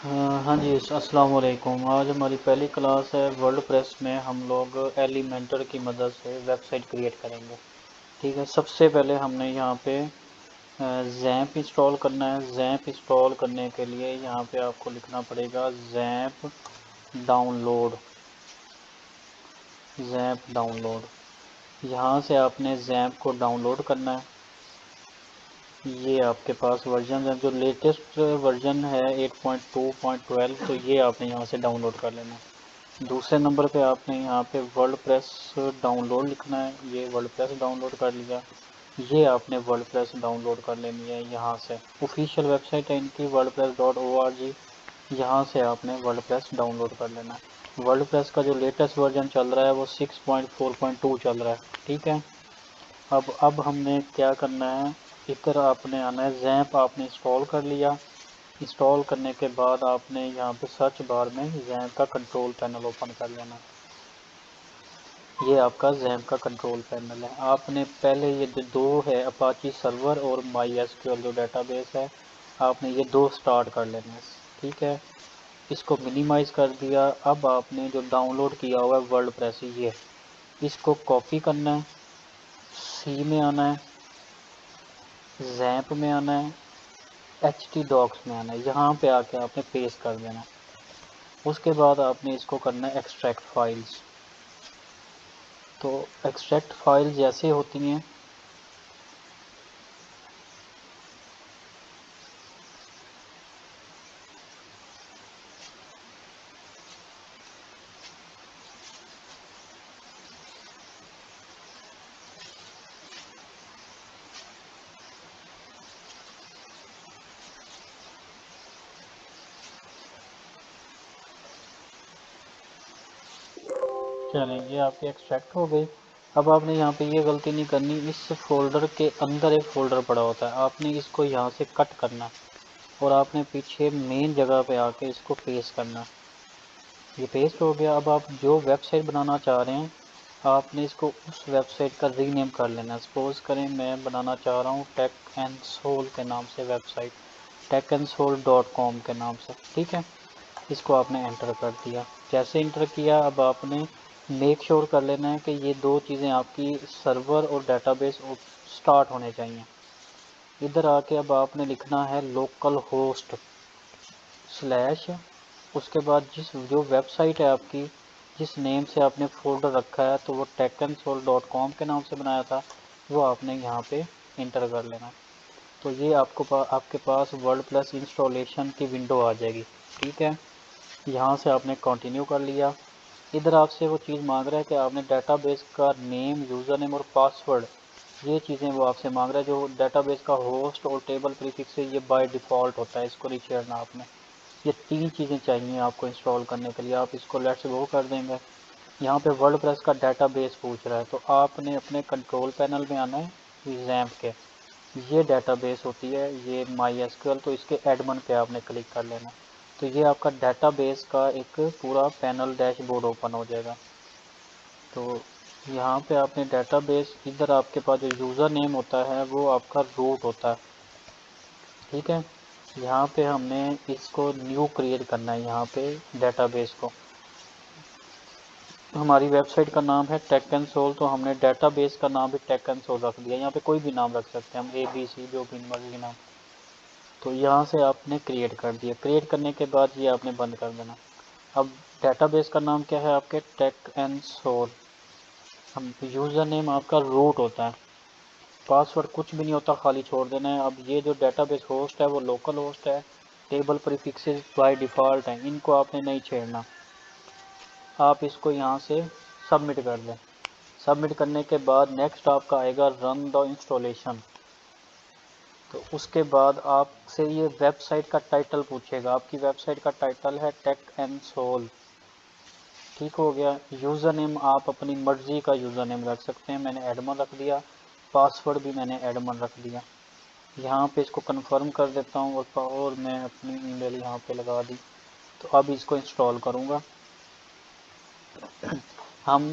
ہاں جی، السلام علیکم۔ آج ہماری پہلی کلاس ہے۔ ورڈ پریس میں ہم لوگ ایلیمنٹر کی مدد سے ویب سائٹ کریٹ کریں گے۔ ٹھیک ہے، سب سے پہلے ہم نے یہاں پہ زیمپ انسٹال کرنا ہے۔ زیمپ انسٹال کرنے کے لیے یہاں پہ آپ کو لکھنا پڑے گا زیمپ ڈاؤن لوڈ۔ زیمپ ڈاؤن لوڈ، یہاں سے آپ نے زیمپ کو ڈاؤن لوڈ کرنا ہے۔ یہ آپ کے پاس ورژن ہے، جو لیٹسٹ ورژن ہے 8.2.12، تو یہ آپ نے یہاں سے ڈاؤن لوڈ کر لینا ہے۔ دوسرے نمبر پہ آپ نے یہاں پہ ورڈ پریس ڈاؤن لوڈ لکھنا ہے۔ یہ ورڈ پریس ڈاؤن لوڈ کر لیا۔ یہ آپ نے ورڈ پریس ڈاؤن لوڈ کر لینی ہے یہاں سے۔ آفیشیل ویب سائٹ ہے ان کی wordpress.org، یہاں سے آپ نے ورڈ پریس ڈاؤن لوڈ کر لینا ہے۔ ورڈ پریس کا جو لیٹسٹ ورژن چل رہا ہے وہ 6.4.2 چل رہا ہے۔ ٹھیک ہے، اب ہم نے کیا کرنا ہے، ادھر آپ نے آنا ہے۔ زیمپ آپ نے انسٹال کر لیا۔ انسٹال کرنے کے بعد آپ نے یہاں پہ سرچ بار میں زیمپ کا کنٹرول پینل اوپن کر لینا۔ یہ آپ کا زیمپ کا کنٹرول پینل ہے۔ آپ نے پہلے یہ جو دو ہے، اپاچی سرور اور مائی ایس کیو ایل جو ڈیٹا بیس ہے، آپ نے یہ دو سٹارٹ کر لینا ہے۔ ٹھیک ہے، اس کو منیمائز کر دیا۔ اب آپ نے جو ڈاؤن لوڈ کیا ہوا ہے ورڈ پریس، یہ اس کو کاپی کرنا ہے، سی میں آنا ہے، زیمپ میں آنا ہے، ایچ ٹی ڈاکس میں آنا ہے، یہاں پہ آ کے آپ نے پیسٹ کر دینا۔ اس کے بعد آپ نے اس کو کرنا ہے ایکسٹریکٹ فائلز۔ تو ایکسٹریکٹ فائل جیسے ہوتی ہیں، چلیں یہ آپ کی ایکسٹریکٹ ہو گئی۔ اب آپ نے یہاں پہ یہ غلطی نہیں کرنی، اس فولڈر کے اندر ایک فولڈر پڑا ہوتا ہے، آپ نے اس کو یہاں سے کٹ کرنا اور آپ نے پیچھے مین جگہ پہ آ کے اس کو پیسٹ کرنا۔ یہ پیسٹ ہو گیا۔ اب آپ جو ویب سائٹ بنانا چاہ رہے ہیں، آپ نے اس کو اس ویب سائٹ کا ری نیم کر لینا ہے۔ سپوز کریں میں بنانا چاہ رہا ہوں ٹیک اینڈ سول کے نام سے ویب سائٹ، techandsoul.com کے نام سے۔ ٹھیک ہے، اس کو آپ نے انٹر کر دیا۔ جیسے انٹر کیا، اب آپ نے میک شور کر لینا ہے کہ یہ دو چیزیں آپ کی سرور اور ڈیٹا بیس سٹارٹ ہونے چاہیے۔ ادھر آ کے اب آپ نے لکھنا ہے لوکل ہوسٹ سلیش، اس کے بعد جو ویب سائٹ ہے آپ کی، جس نیم سے آپ نے فولڈر رکھا ہے، تو وہ techandsoul.com کے نام سے بنایا تھا، وہ آپ نے یہاں پہ انٹر کر لینا۔ تو یہ آپ کے پاس ورڈ پریس انسٹالیشن کی ونڈو آ جائے گی۔ ٹھیک ہے، یہاں سے آپ نے کنٹینیو کر لیا۔ ادھر آپ سے وہ چیز مانگ رہا ہے کہ آپ نے ڈیٹا بیس کا نیم، یوزر نیم اور پاسورڈ، یہ چیزیں وہ آپ سے مانگ رہا ہے۔ جو ڈیٹا بیس کا ہوسٹ اور ٹیبل پریفکس ہے، یہ بائی ڈیفالٹ ہوتا ہے، اس کو نہیں چھیڑنا آپ نے۔ یہ تین چیزیں چاہیے آپ کو انسٹال کرنے کے لیے۔ آپ اس کو لیٹس گو کر دیں گے۔ یہاں پہ ورڈ پریس کا ڈیٹا بیس پوچھ رہا ہے، تو آپ نے اپنے کنٹرول پینل میں آنا ہے، زیمپ کے یہ ڈیٹا بیس ہوتی ہے، یہ مائی ایس کیو ایل، تو اس کے ایڈمن پہ آپ نے کلک کر لینا۔ تو یہ آپ کا ڈیٹا بیس کا ایک پورا پینل ڈیش بورڈ اوپن ہو جائے گا۔ تو یہاں پہ آپ نے ڈیٹا بیس، ادھر آپ کے پاس جو یوزر نیم ہوتا ہے وہ آپ کا روٹ ہوتا ہے۔ ٹھیک ہے، یہاں پہ ہم نے اس کو نیو کریٹ کرنا ہے، یہاں پہ ڈیٹا بیس کو۔ ہماری ویب سائٹ کا نام ہے ٹیک اینڈ سول، تو ہم نے ڈیٹا بیس کا نام بھی ٹیک اینڈ سول رکھ دیا۔ یہاں پہ کوئی بھی نام رکھ سکتے ہیں ہم، اے بی سی، جو بھی مرضی نام۔ تو یہاں سے آپ نے کریٹ کر دیا۔ کریٹ کرنے کے بعد یہ آپ نے بند کر دینا۔ اب ڈیٹا بیس کا نام کیا ہے آپ کے، ٹیک اینڈ سول۔ ہم یوزر نیم آپ کا روٹ ہوتا ہے، پاسورڈ کچھ بھی نہیں ہوتا، خالی چھوڑ دینا ہے۔ اب یہ جو ڈیٹا بیس ہوسٹ ہے وہ لوکل ہوسٹ ہے، ٹیبل پریفکسز بائی ڈیفالٹ ہیں، ان کو آپ نے نہیں چھیڑنا۔ آپ اس کو یہاں سے سبمٹ کر دیں۔ سبمٹ کرنے کے بعد نیکسٹ آپ کا آئے گا رن دا انسٹالیشن۔ تو اس کے بعد آپ سے یہ ویب سائٹ کا ٹائٹل پوچھے گا۔ آپ کی ویب سائٹ کا ٹائٹل ہے ٹیک اینڈ سول۔ ٹھیک ہو گیا۔ یوزر نیم آپ اپنی مرضی کا یوزر نیم رکھ سکتے ہیں، میں نے ایڈمن رکھ دیا۔ پاسورڈ بھی میں نے ایڈمن رکھ دیا۔ یہاں پہ اس کو کنفرم کر دیتا ہوں، اور میں اپنی ای میل یہاں پہ لگا دی۔ تو اب اس کو انسٹال کروں گا۔ ہم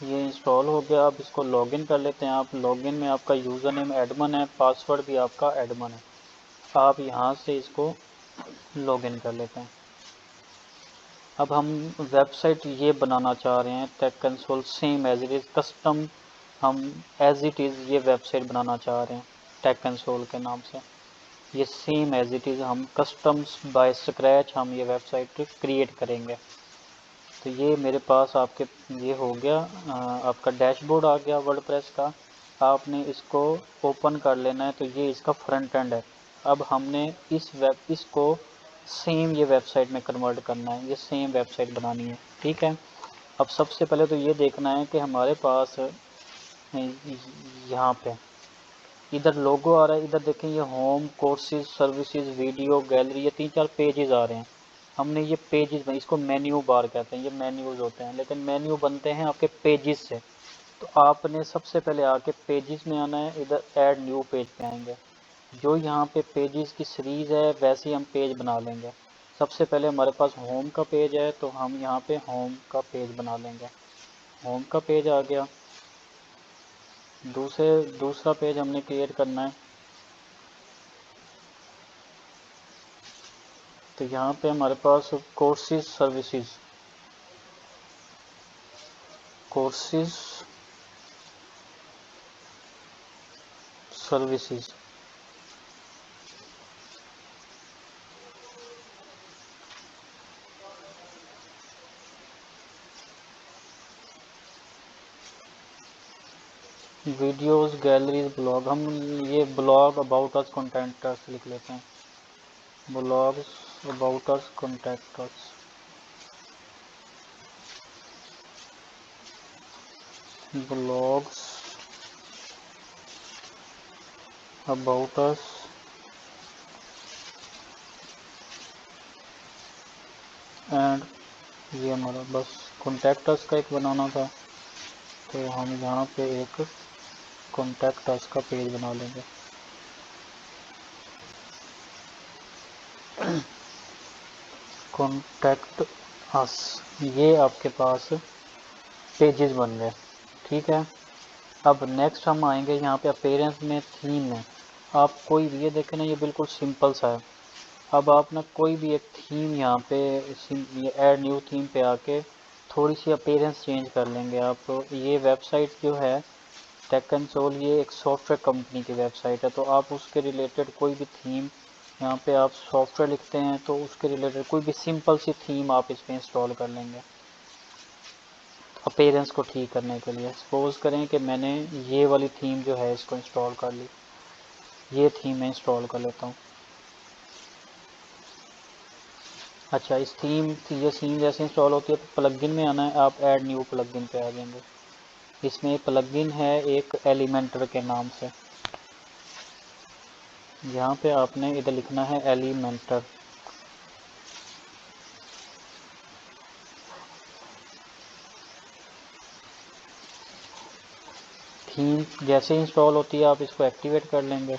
یہ انسٹال ہو گیا۔ اب اس کو لاگ ان کر لیتے ہیں۔ آپ لاگ ان میں آپ کا یوزر نیم ایڈمن ہے، پاسورڈ بھی آپ کا ایڈمن ہے۔ آپ یہاں سے اس کو لاگ ان کر لیتے ہیں۔ اب ہم ویب سائٹ یہ بنانا چاہ رہے ہیں Tech Console same as it is custom, ہم ایز اٹ از یہ ویب سائٹ بنانا چاہ رہے ہیں ٹیک کنسول کے نام سے، یہ سیم ایز اٹ از ہم کسٹمز بائی اسکریچ ہم یہ ویب سائٹ کریٹ کریں گے۔ تو یہ میرے پاس آپ کے یہ ہو گیا، آپ کا ڈیش بورڈ آ گیا ورڈ پریس کا، آپ نے اس کو اوپن کر لینا ہے۔ تو یہ اس کا فرنٹ اینڈ ہے۔ اب ہم نے اس کو سیم یہ ویب سائٹ میں کنورٹ کرنا ہے، یہ سیم ویب سائٹ بنانی ہے، ٹھیک ہے۔ اب سب سے پہلے تو یہ دیکھنا ہے کہ ہمارے پاس یہاں پہ ادھر لوگو آ رہا ہے، ادھر دیکھیں یہ home, courses, services, video, gallery, یہ 3-4 پیجز آ رہے ہیں۔ ہم نے یہ پیجز اس کو مینیو بار کہتے ہیں، یہ مینیوز ہوتے ہیں، لیکن مینیو بنتے ہیں آپ کے پیجز سے۔ تو آپ نے سب سے پہلے آ کے پیجز میں آنا ہے، ادھر ایڈ نیو پیج پہ آئیں گے، جو یہاں پہ پیجز کی سیریز ہے ویسے ہی ہم پیج بنا لیں گے۔ سب سے پہلے ہمارے پاس ہوم کا پیج ہے تو ہم یہاں پہ ہوم کا پیج بنا لیں گے، ہوم کا پیج آ گیا۔ دوسرا پیج ہم نے کریٹ کرنا ہے، تو یہاں پہ ہمارے پاس courses services, courses services, videos, galleries, blog, ہم یہ بلاگ اباؤٹ اس کنٹینٹس لکھ لیتے ہیں، blogs about us contents, blogs about us and یہ ہمارا بس کنٹیکٹس کا ایک بنانا تھا، تو ہم یہاں پہ ایک کنٹیکٹس کا پیج بنا لیں گے۔ کانٹیکٹ اس، یہ آپ کے پاس پیجز بن گئے، ٹھیک ہے۔ اب نیکسٹ ہم آئیں گے یہاں پہ اپیرنس میں، تھیم میں، آپ کوئی بھی یہ دیکھیں نا، یہ بالکل سمپل سا ہے۔ اب آپ نا کوئی بھی ایک تھیم یہاں پہ ایڈ نیو تھیم پہ آ کے تھوڑی سی اپیرنس چینج کر لیں گے آپ۔ یہ ویب سائٹ جو ہے ٹیک کنسول، یہ ایک سافٹ ویئر کمپنی کی ویب سائٹ ہے، تو آپ اس کے ریلیٹڈ کوئی بھی تھیم یہاں پہ آپ سافٹ ویئر لکھتے ہیں تو اس کے ریلیٹڈ کوئی بھی سمپل سی تھیم آپ اس پہ انسٹال کر لیں گے اپیرنس کو ٹھیک کرنے کے لیے۔ سپوز کریں کہ میں نے یہ والی تھیم جو ہے اس کو انسٹال کر لی، یہ تھیم میں انسٹال کر لیتا ہوں۔ اچھا، اس تھیم یہ تھیم جیسے انسٹال ہوتی ہے تو پلگ ان میں آنا ہے، آپ ایڈ نیو پلگ ان پہ آ جائیں گے۔ اس میں پلگ ان ہے ایک ایلیمنٹر کے نام سے، یہاں پہ آپ نے ادھر لکھنا ہے ایلیمنٹر۔ تھیم جیسے انسٹال ہوتی ہے آپ اس کو ایکٹیویٹ کر لیں گے،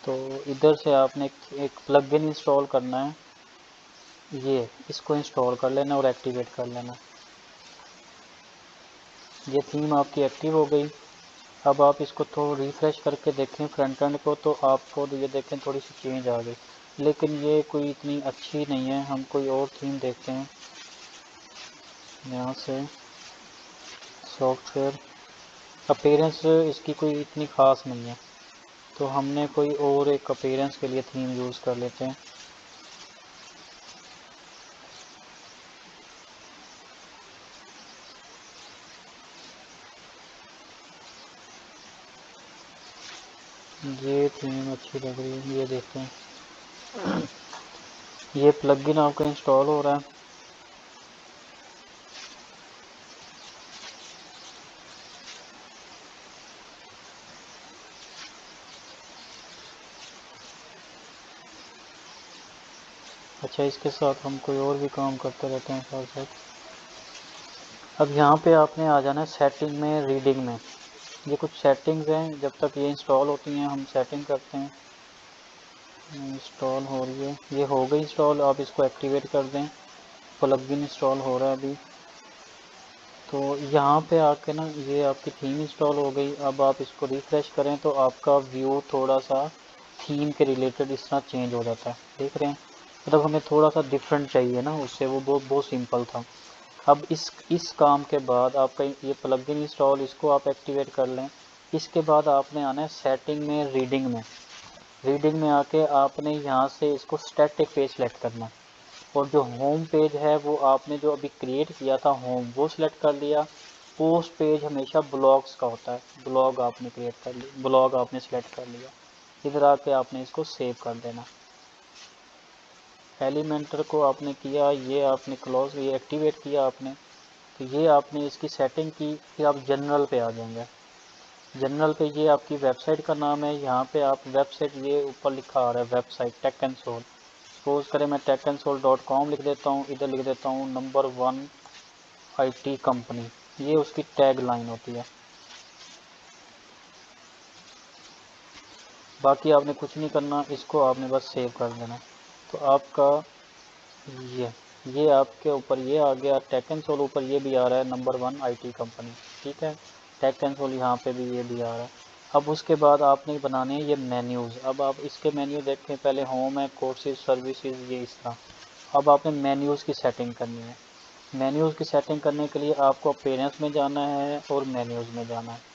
تو ادھر سے آپ نے ایک پلگ ان انسٹال کرنا ہے، یہ اس کو انسٹال کر لینا اور ایکٹیویٹ کر لینا۔ یہ تھیم آپ کی ایکٹیو ہو گئی۔ اب آپ اس کو تھوڑا ریفریش کر کے دیکھیں فرنٹ اینڈ کو، تو آپ کو یہ دیکھیں تھوڑی سی چینج آ گئی، لیکن یہ کوئی اتنی اچھی نہیں ہے۔ ہم کوئی اور تھیم دیکھتے ہیں، یہاں سے سافٹ ویئر، اپیرنس اس کی کوئی اتنی خاص نہیں ہے، تو ہم نے کوئی اور ایک اپیرنس کے لیے تھیم یوز کر لیتے ہیں۔ یہ تھیم اچھی لگ رہی ہے، یہ دیکھتے ہیں۔ یہ پلگ ان آپ کا انسٹال ہو رہا ہے، اچھا اس کے ساتھ ہم کوئی اور بھی کام کرتے رہتے ہیں ساتھ ساتھ۔ اب یہاں پہ آپ نے آ جانا ہے سیٹنگ میں، ریڈنگ میں، یہ کچھ سیٹنگز ہیں، جب تک یہ انسٹال ہوتی ہیں ہم سیٹنگ کرتے ہیں۔ انسٹال ہو رہی ہے، یہ ہو گئی انسٹال، آپ اس کو ایکٹیویٹ کر دیں، پلگ ان انسٹال ہو رہا ہے ابھی۔ تو یہاں پہ آ کے نا یہ آپ کی تھیم انسٹال ہو گئی۔ اب آپ اس کو ریفریش کریں تو آپ کا ویو تھوڑا سا تھیم کے ریلیٹڈ اس طرح چینج ہو جاتا ہے، دیکھ رہے ہیں۔ مطلب ہمیں تھوڑا سا ڈفرینٹ چاہیے نا اس سے، وہ بہت سمپل تھا۔ اب اس کام کے بعد آپ کا یہ پلگ ان انسٹال، اس کو آپ ایکٹیویٹ کر لیں۔ اس کے بعد آپ نے آنا ہے سیٹنگ میں، ریڈنگ میں آ کے آپ نے یہاں سے اس کو اسٹیٹک پیج سلیکٹ کرنا، اور جو ہوم پیج ہے وہ آپ نے جو ابھی کریٹ کیا تھا ہوم، وہ سلیکٹ کر لیا۔ پوسٹ پیج ہمیشہ بلاگس کا ہوتا ہے، بلاگ آپ نے کریٹ کر لیا، بلاگ آپ نے سلیکٹ کر لیا۔ ادھر آ کے آپ نے اس کو سیو کر دینا۔ ایلیمنٹر کو آپ نے کیا، یہ آپ نے کلوز، یہ ایکٹیویٹ کیا آپ نے، تو یہ آپ نے اس کی سیٹنگ کی۔ پھر آپ جنرل پہ آ جائیں گے، جنرل پہ یہ آپ کی ویب سائٹ کا نام ہے، یہاں پہ آپ ویب سائٹ، یہ اوپر لکھا آ رہا ہے website Tech and Soul, suppose کریں میں techandsoul.com لکھ دیتا ہوں، ادھر لکھ دیتا ہوں نمبر 1 IT کمپنی، یہ اس کی ٹیگ لائن ہوتی ہے۔ باقی آپ نے کچھ نہیں کرنا، اس کو آپ نے بس سیو کر دینا۔ تو آپ کا یہ آپ کے اوپر یہ آ گیا ٹیک اینڈ سول، اوپر یہ بھی آ رہا ہے نمبر 1 IT کمپنی، ٹھیک ہے۔ ٹیک اینڈ سول یہاں پہ بھی یہ بھی آ رہا ہے۔ اب اس کے بعد آپ نے بنانے ہیں یہ مینیوز۔ اب آپ اس کے مینیو دیکھیں، پہلے ہوم ہے، کورسز، سروسز، یہ اس طرح۔ اب آپ نے مینیوز کی سیٹنگ کرنی ہے۔ مینیوز کی سیٹنگ کرنے کے لیے آپ کو اپیرنس میں جانا ہے اور مینیوز میں جانا ہے۔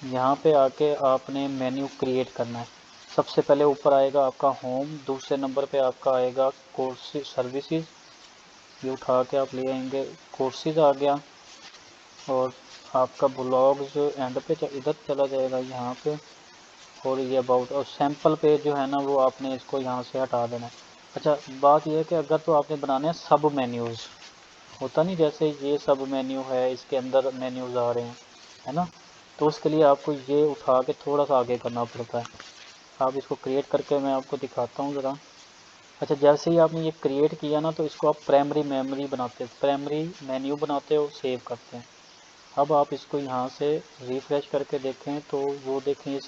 یہاں پہ آ کے آپ نے مینیو کریٹ کرنا ہے۔ سب سے پہلے اوپر آئے گا آپ کا ہوم، دوسرے نمبر پہ آپ کا آئے گا کورسز سروسز، یہ اٹھا کے آپ لے آئیں گے، کورسز آ گیا، اور آپ کا بلاگز اینڈ پہ ادھر چلا جائے گا یہاں پہ، اور یہ اباؤٹ اور سیمپل پیج جو ہے نا وہ آپ نے اس کو یہاں سے ہٹا دینا ہے۔ اچھا بات یہ ہے کہ اگر تو آپ نے بنانے ہیں سب مینیوز، ہوتا نہیں جیسے یہ سب مینیو ہے، اس کے اندر مینیوز آ رہے ہیں، ہے نا، تو اس کے لیے آپ کو یہ اٹھا کے تھوڑا سا آگے کرنا پڑتا ہے۔ آپ اس کو کریٹ کر کے میں آپ کو دکھاتا ہوں ذرا۔ اچھا جیسے ہی آپ نے یہ کریٹ کیا نا، تو اس کو آپ پرائمری پرائمری مینیو بناتے ہو، سیو کرتے ہیں۔ اب آپ اس کو یہاں سے ریفریش کر کے دیکھیں تو وہ دیکھیں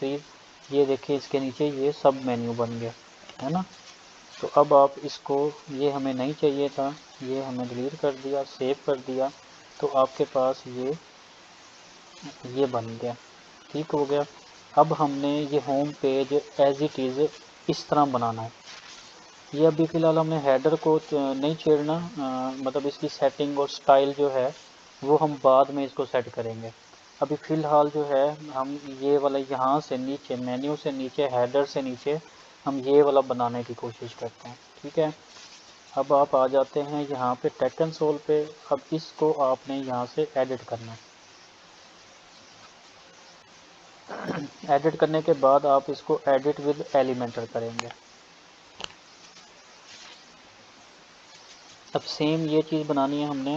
یہ دیکھیں اس کے نیچے یہ سب مینیو بن گیا ہے نا۔ تو اب آپ اس کو، یہ ہمیں نہیں چاہیے تھا، یہ ہمیں ڈیلیٹ کر دیا، سیو کر دیا، تو آپ کے پاس یہ بن گیا، ٹھیک ہو گیا۔ اب ہم نے یہ home page as it is اس طرح بنانا ہے۔ یہ ابھی فی الحال ہم نے ہیڈر کو نہیں چھیڑنا، مطلب اس کی سیٹنگ اور سٹائل جو ہے وہ ہم بعد میں اس کو سیٹ کریں گے۔ ابھی فی الحال جو ہے ہم یہ والا یہاں سے نیچے، مینیو سے نیچے، ہیڈر سے نیچے ہم یہ والا بنانے کی کوشش کرتے ہیں، ٹھیک ہے۔ اب آپ آ جاتے ہیں یہاں پہ ٹیک اینڈ سول پہ، اب اس کو آپ نے یہاں سے ایڈٹ کرنا ہے۔ ایڈٹ کرنے کے بعد آپ اس کو ایڈٹ ود ایلیمنٹر کریں گے۔ اب سیم یہ چیز بنانی ہے ہم نے۔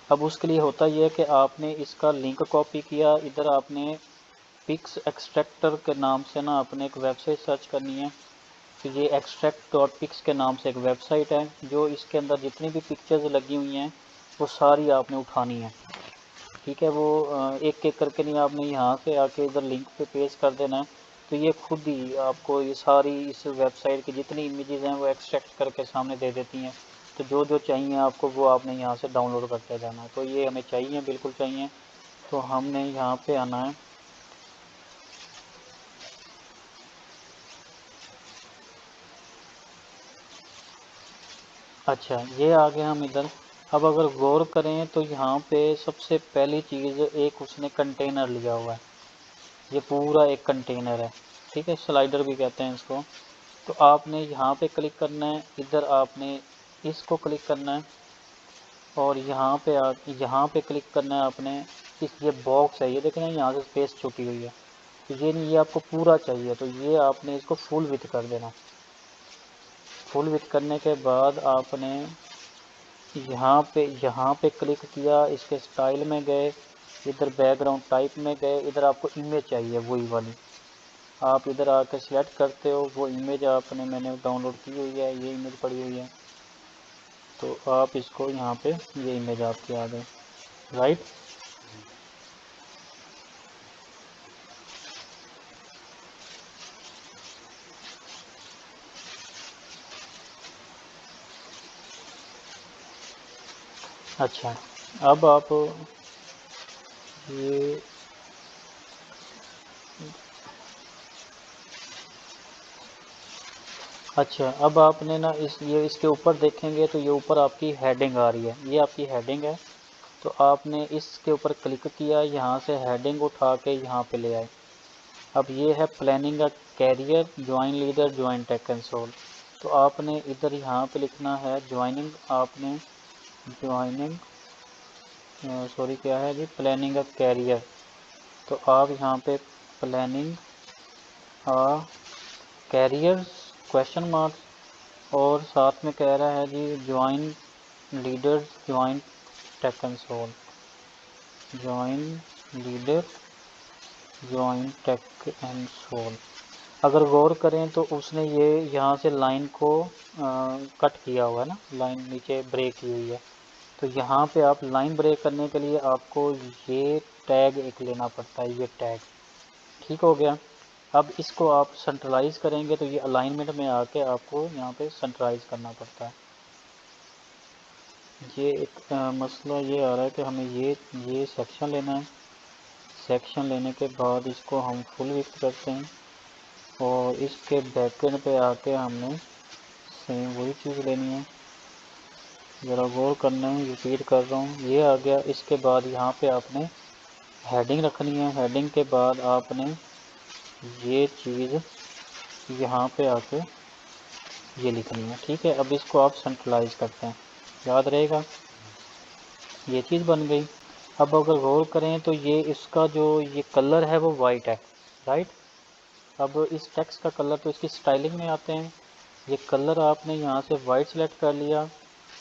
اب اس کے لیے ہوتا یہ ہے کہ آپ نے اس کا لنک کاپی کیا، ادھر آپ نے پکس ایکسٹریکٹر کے نام سے نا آپ نے ایک ویب سائٹ سرچ کرنی ہے۔ تو یہ extract.pix کے نام سے ایک ویب سائٹ ہے، جو اس کے اندر جتنی بھی پکچرز لگی ہوئی ہیں وہ ساری آپ نے اٹھانی ہے، ٹھیک ہے۔ وہ ایک ایک کر کے نہیں، آپ نے یہاں سے آ کے ادھر لنک پہ پیسٹ کر دینا ہے، تو یہ خود ہی آپ کو یہ ساری اس ویب سائٹ کی جتنی امیجز ہیں وہ ایکسٹریکٹ کر کے سامنے دے دیتی ہیں۔ تو جو جو چاہیے آپ کو وہ آپ نے یہاں سے ڈاؤن لوڈ کرتے جانا ہے۔ تو یہ ہمیں چاہیے، بالکل چاہیے، تو ہم نے یہاں پہ آنا ہے۔ اچھا یہ آگے ہم ادھر، اب اگر غور کریں تو یہاں پہ سب سے پہلی چیز ایک اس نے کنٹینر لیا ہوا ہے، یہ پورا ایک کنٹینر ہے، ٹھیک ہے، سلائڈر بھی کہتے ہیں اس کو۔ تو آپ نے یہاں پہ کلک کرنا ہے، ادھر آپ نے اس کو کلک کرنا ہے، اور یہاں پہ کلک کرنا ہے آپ نے یہ باکس ہے، یہ دیکھیں نا یہاں سے اسپیس چھوٹی ہوئی ہے، تو یہ نہیں، یہ آپ کو پورا چاہیے، تو یہ آپ نے اس کو فل وتھ کر دینا۔ فل وتھ کرنے کے بعد آپ نے یہاں پہ کلک کیا، اس کے سٹائل میں گئے، ادھر بیک گراؤنڈ ٹائپ میں گئے، ادھر آپ کو امیج چاہیے وہی والی، آپ ادھر آ کے سلیکٹ کرتے ہو وہ امیج، میں نے ڈاؤن لوڈ کی ہوئی ہے، یہ امیج پڑی ہوئی ہے، تو آپ اس کو یہاں پہ یہ امیج آپ کی آ گئی، رائٹ۔ اچھا اب آپ یہ اچھا اب آپ نے نا اس کے اوپر دیکھیں گے تو یہ اوپر آپ کی ہیڈنگ آ رہی ہے، یہ آپ کی ہیڈنگ ہے، تو آپ نے اس کے اوپر کلک کیا، یہاں سے ہیڈنگ اٹھا کے یہاں پہ لے آئے۔ اب یہ ہے planning career join leader join Tech Console, تو آپ نے ادھر یہاں پہ لکھنا ہے جوائننگ، آپ نے جوائننگ سوری کیا ہے جی، پلاننگ کیریئر، تو آپ یہاں پہ پلاننگ کیریئر کویشچن مارک، اور ساتھ میں کہہ رہا ہے جی join leader join Tech console, join leader join Tech console. اگر غور کریں تو اس نے یہ یہاں سے لائن کو کٹ کیا ہوا ہے نا، لائن نیچے بریک کی ہوئی ہے، تو یہاں پہ آپ لائن بریک کرنے کے لیے آپ کو یہ ٹیگ ایک لینا پڑتا ہے، یہ ٹیگ ٹھیک ہو گیا۔ اب اس کو آپ سنٹرلائز کریں گے تو یہ الائنمنٹ میں آ کے آپ کو یہاں پہ سنٹرلائز کرنا پڑتا ہے۔ یہ ایک مسئلہ یہ آ رہا ہے کہ ہمیں یہ سیکشن لینا ہے، سیکشن لینے کے بعد اس کو ہم فل وڈتھ کرتے ہیں، اور اس کے بیک اینڈ پہ آ کے ہم نے سیم وہی چیز لینی ہے، ذرا غور کرنا ہے، ریپیٹ کر رہا ہوں، یہ آ گیا۔ اس کے بعد یہاں پہ آپ نے ہیڈنگ رکھنی ہے، ہیڈنگ کے بعد آپ نے یہ چیز یہاں پہ آ کے یہ لکھنی ہے، ٹھیک ہے۔ اب اس کو آپ سنٹرلائز کرتے ہیں، یاد رہے گا، یہ چیز بن گئی۔ اب اگر غور کریں تو یہ اس کا جو یہ کلر ہے وہ وائٹ ہے، رائٹ۔ اب اس ٹیکسٹ کا کلر تو اس کی سٹائلنگ میں آتے ہیں، یہ کلر آپ نے یہاں سے وائٹ سلیکٹ کر لیا،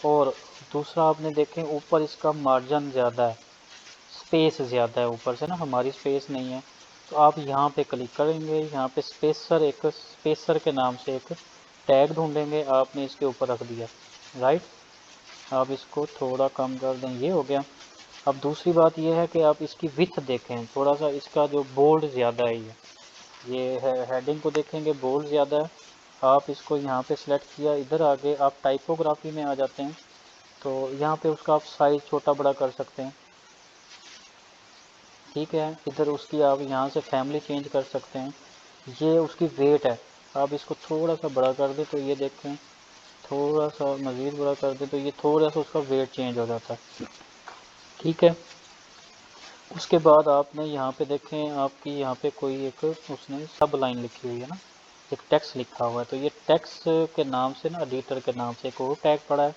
اور دوسرا آپ نے دیکھیں اوپر اس کا مارجن زیادہ ہے، سپیس زیادہ ہے اوپر سے نا، ہماری سپیس نہیں ہے، تو آپ یہاں پہ کلک کریں گے، یہاں پہ سپیسر کے نام سے ایک ٹیگ ڈھونڈیں گے، آپ نے اس کے اوپر رکھ دیا، رائٹ۔ آپ اس کو تھوڑا کم کر دیں، یہ ہو گیا۔ اب دوسری بات یہ ہے کہ آپ اس کی وڈتھ دیکھیں، تھوڑا سا اس کا جو بولڈ زیادہ ہے، یہ ہیڈنگ کو دیکھیں گے بولڈ زیادہ ہے، آپ اس کو یہاں پہ سلیکٹ کیا، ادھر آگے آپ ٹائپوگرافی میں آ جاتے ہیں، تو یہاں پہ اس کا آپ سائز چھوٹا بڑا کر سکتے ہیں، ٹھیک ہے۔ ادھر اس کی آپ یہاں سے فیملی چینج کر سکتے ہیں، یہ اس کی ویٹ ہے، آپ اس کو تھوڑا سا بڑا کر دیں تو یہ دیکھیں، تھوڑا سا مزید بڑا کر دیں تو یہ تھوڑا سا اس کا ویٹ چینج ہو جاتا ہے، ٹھیک ہے۔ اس کے بعد آپ نے یہاں پہ دیکھیں، آپ کی یہاں پہ کوئی ایک اس نے سب لائن لکھی ہوئی ہے نا، ایک ٹیکس لکھا ہوا ہے، تو یہ ٹیکس کے نام سے نا، ایڈیٹر کے نام سے ایک اور ٹیگ پڑا ہے،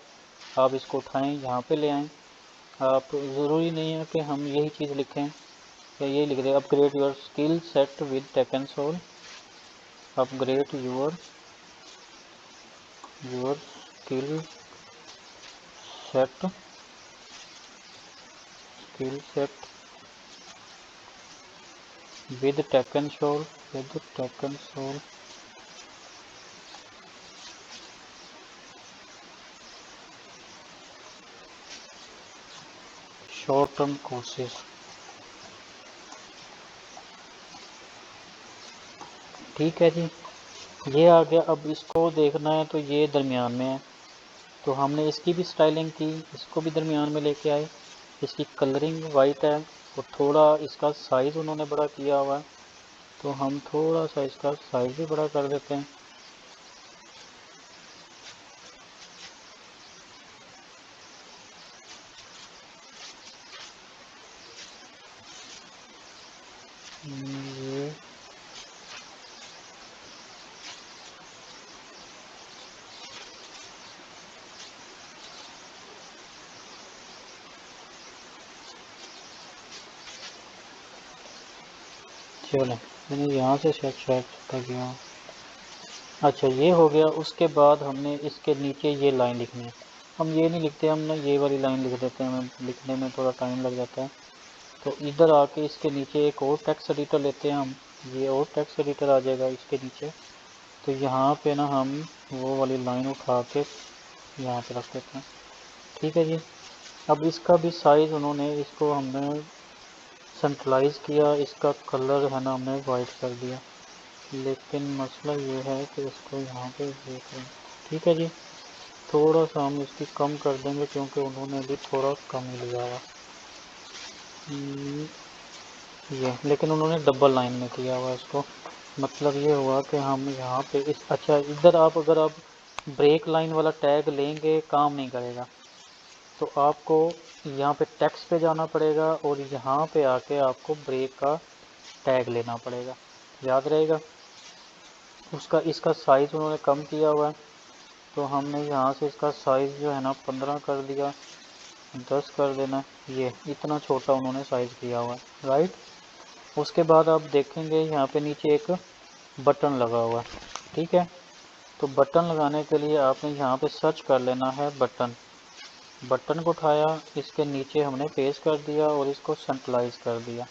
آپ اس کو اٹھائیں یہاں پہ لے آئیں۔ آپ ضروری نہیں ہے کہ ہم یہی چیز لکھیں، یا یہی لکھ دیں، upgrade your skill set with Tech Console, upgrade your skill set with Tech Console short term courses, ٹھیک ہے جی، یہ آ گیا۔ اب اس کو دیکھنا ہے تو یہ درمیان میں ہے، تو ہم نے اس کی بھی سٹائلنگ کی، اس کو بھی درمیان میں لے کے آئے، اس کی کلرنگ وائٹ ہے، اور تھوڑا اس کا سائز انہوں نے بڑا کیا ہوا ہے، تو ہم تھوڑا سا اس کا سائز بھی بڑا کر دیتے ہیں، یہ چلیں میں نے یہاں سے سیٹ کر دیا۔ اچھا یہ ہو گیا۔ اس کے بعد ہم نے اس کے نیچے یہ لائن لکھنی ہے، ہم یہ نہیں لکھتے، ہم نے یہ والی لائن لکھ دیتے ہیں، ہمیں لکھنے میں تھوڑا ٹائم لگ جاتا ہے، تو ادھر آ کے اس کے نیچے ایک اور ٹیکسٹ ایڈیٹر لیتے ہیں ہم، یہ اور ٹیکسٹ ایڈیٹر آ جائے گا اس کے نیچے، تو یہاں پہ نا ہم وہ والی لائن اٹھا کے یہاں پہ رکھ دیتے ہیں، ٹھیک ہے جی۔ اب اس کا بھی سائز انہوں نے، اس کو ہم نے سنٹرلائز کیا، اس کا کلر ہے نا ہم نے وائٹ کر دیا، لیکن مسئلہ یہ ہے کہ اس کو یہاں پہ دیکھ لیں، ٹھیک ہے جی، تھوڑا سا ہم اس کی کم کر دیں گے کیونکہ انہوں نے بھی تھوڑا کم ہی لیا ہوا، یہ لیکن انہوں نے ڈبل لائن میں کیا ہوا اس کو، مطلب یہ ہوا کہ ہم یہاں پہ اچھا ادھر آپ اگر آپ بریک لائن والا ٹیگ لیں گے کام نہیں کرے گا، تو آپ کو یہاں پہ ٹیکسٹ پہ جانا پڑے گا اور یہاں پہ آ کے آپ کو بریک کا ٹیگ لینا پڑے گا، یاد رہے گا۔ اس کا سائز انہوں نے کم کیا ہوا ہے، تو ہم نے یہاں سے اس کا سائز جو ہے نا 15 کر دیا، 10 کر دینا، یہ اتنا چھوٹا انہوں نے سائز کیا ہوا ہے، رائٹ۔ اس کے بعد آپ دیکھیں گے یہاں پہ نیچے ایک بٹن لگا ہوا ہے، ٹھیک ہے۔ تو بٹن لگانے کے لیے آپ نے یہاں پہ سرچ کر لینا ہے بٹن کو اٹھایا، اس کے نیچے ہم نے پیسٹ کر دیا اور اس کو سینٹرلائز کر دیا۔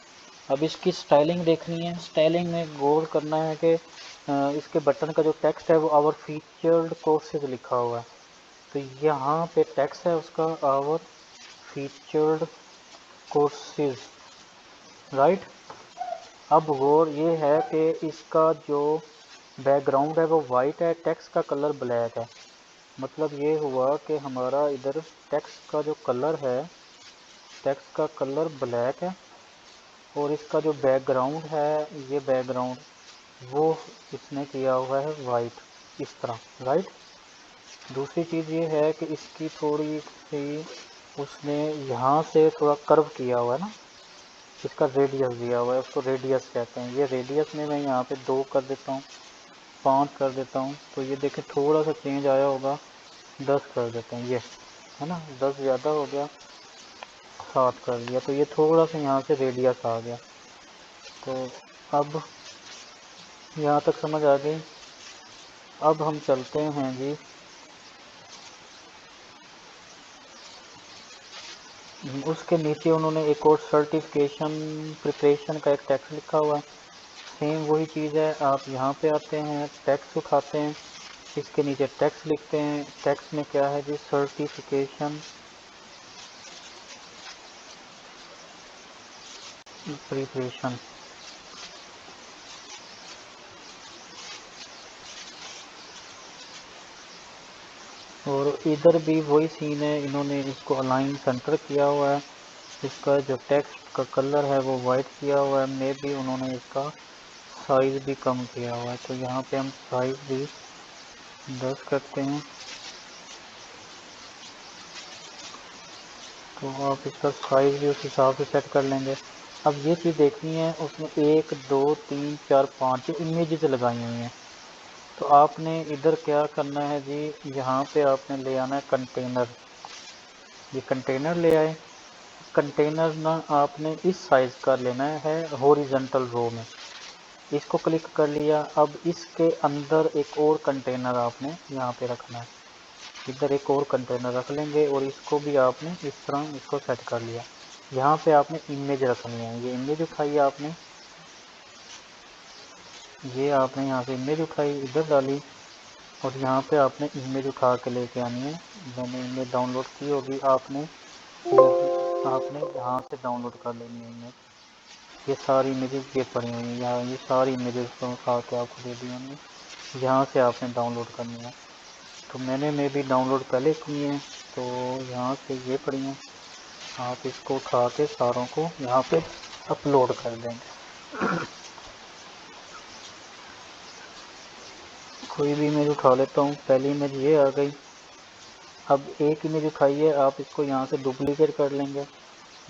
اب اس کی سٹائلنگ دیکھنی ہے، سٹائلنگ میں غور کرنا ہے کہ اس کے بٹن کا جو ٹیکسٹ ہے وہ آور فیچرڈ کورسز لکھا ہوا ہے، تو یہاں پہ ٹیکسٹ ہے اس کا آور فیچرڈ کورسز، رائٹ۔ اب غور یہ ہے کہ اس کا جو بیک گراؤنڈ ہے وہ وائٹ ہے، ٹیکسٹ کا کلر بلیک ہے، مطلب یہ ہوا کہ ہمارا ادھر ٹیکسٹ کا جو کلر ہے، ٹیکسٹ کا کلر بلیک ہے اور اس کا جو بیک گراؤنڈ ہے، یہ بیک گراؤنڈ وہ اس نے کیا ہوا ہے وائٹ، اس طرح، رائٹ۔ دوسری چیز یہ ہے کہ اس کی تھوڑی سی اس نے یہاں سے تھوڑا کرو کیا ہوا ہے نا، اس کا ریڈیس دیا ہوا ہے، اس کو ریڈیس کہتے ہیں، یہ ریڈیس میں یہاں پہ 2 کر دیتا ہوں، 5 کر دیتا ہوں، تو یہ دیکھیں تھوڑا سا چینج آیا ہوگا، 10 کر دیتے ہیں، یہ ہے نا، 10 زیادہ ہو گیا، 7 کر دیا، تو یہ تھوڑا سا یہاں سے ریڈیس آ گیا۔ تو اب یہاں تک سمجھ آ گئی۔ اب ہم چلتے ہیں جی، اس کے نیچے انہوں نے ایک اور سرٹیفکیشن پریپریشن کا ایک ٹیکسٹ لکھا ہوا ہے، سیم وہی چیز ہے، آپ یہاں پہ آتے ہیں، ٹیکسٹ اٹھاتے ہیں، اس کے نیچے ٹیکسٹ لکھتے ہیں، ٹیکسٹ میں کیا ہے جی، سرٹیفکیشن پریپریشن، اور ادھر بھی وہی سین ہے، انہوں نے اس کو الائن سینٹر کیا ہوا ہے، اس کا جو ٹیکسٹ کا کلر ہے وہ وائٹ کیا ہوا ہے، میں بھی انہوں نے اس کا سائز بھی کم کیا ہوا ہے، تو یہاں پہ ہم سائز بھی 10 کرتے ہیں، تو آپ اس کا سائز بھی اس حساب سے سیٹ کر لیں گے۔ اب یہ چیز دیکھنی ہے، اس میں 1 2 3 4 5 جو امیجز لگائی ہوئی ہیں، تو آپ نے ادھر کیا کرنا ہے جی، یہاں پہ آپ نے لے آنا ہے کنٹینر، یہ کنٹینر لے آئے، کنٹینر نا آپ نے اس سائز کا لینا ہے ہوریزنٹل رو میں، اس کو کلک کر لیا، اب اس کے اندر ایک اور کنٹینر آپ نے یہاں پہ رکھنا ہے، ادھر ایک اور کنٹینر رکھ لیں گے اور اس کو بھی آپ نے اس طرح اس کو سیٹ کر لیا۔ یہاں پہ آپ نے امیج رکھنی ہے، یہ امیج اٹھائی آپ نے، یہ آپ نے یہاں سے امیج اٹھائی ادھر ڈالی، اور یہاں پہ آپ نے امیج اٹھا کے لے کے آنی ہے، میں نے امیج ڈاؤن لوڈ کی ہوگی، آپ نے یہاں سے ڈاؤن لوڈ کر لینی ہے امیج، یہ ساری امیجز یہ پڑی ہوئی ہیں یہاں، یہ ساری امیجز کو اٹھا کے آپ کو دے دی ہوں گی، یہاں سے آپ نے ڈاؤن لوڈ کرنی ہے، تو میں نے بھی ڈاؤن لوڈ پہلے کی ہیں، تو یہاں سے یہ پڑی ہیں، آپ اس کو اٹھا کے ساروں کو یہاں پہ اپلوڈ کر دیں گے۔ کوئی بھی امیج اٹھا لیتا ہوں، پہلی امیج یہ آ گئی، اب ایک امیج اٹھائیے آپ اس کو یہاں سے ڈپلیکیٹ کر لیں گے،